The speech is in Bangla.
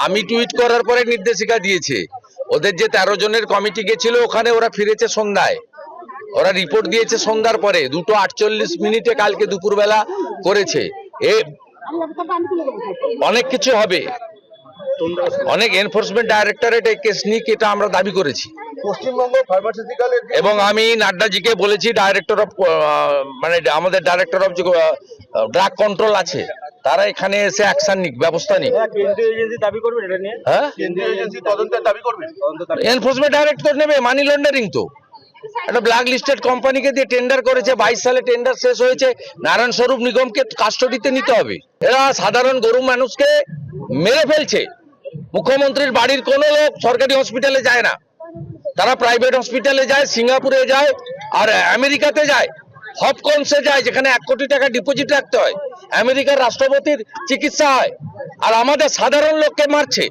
আমি টুইট করার পরে নির্দেশিকা দিয়েছে। ওদের যে 13 জনের কমিটি গেছিল ওখানে ওরা ফিরেছে সন্ধ্যায়, ওরা রিপোর্ট দিয়েছে সন্ধ্যার পরে 2:48 কালকে দুপুরবেলা করেছে। এ অনেক কিছু হবে, অনেক এনফোর্সমেন্ট ডাইরেক্টরেট এই কেস নিক, এটা আমরা দাবি করেছি। পশ্চিমবঙ্গ ফার্মাসিউটিক্যালের এবং আমি নাড্ডাজিকে বলেছি ডাইরেক্টর অফ মানে আমাদের ডাইরেক্টর অফ যে ড্রাগ কন্ট্রোল আছে তারা এখানে এসে অ্যাকশন নিক, ব্যবস্থা নিক। কেন্দ্রীয় এজেন্সি দাবি করবে এটা নিয়ে, হ্যাঁ, কেন্দ্রীয় এজেন্সি তদন্তের দাবি করবে। এনফোর্সমেন্ট ডাইরেক্টর নেবে, মানি লন্ডারিং তো একটা ব্ল্যাক লিস্টেড কোম্পানিকে দিয়ে টেন্ডার করেছে, 22 সালে টেন্ডার শেষ হয়েছে, নারায়ণ স্বরূপ নিগমকে কাস্টডিতে নিতে হবে। এরা সাধারণ গরু মানুষকে মেরে ফেলছে। মুখ্যমন্ত্রীর বাড়ির কোনো লোক সরকারি হসপিটালে যায় না, তারা প্রাইভেট হসপিটালে যায়, সিঙ্গাপুরে যায়, আর আমেরিকাতে যায়, হপকনসে যায়, যেখানে 1 কোটি টাকা ডিপোজিট রাখতে হয়। আমেরিকার রাষ্ট্রপতির চিকিৎসা হয়, আর আমাদের সাধারণ লোককে মারছে।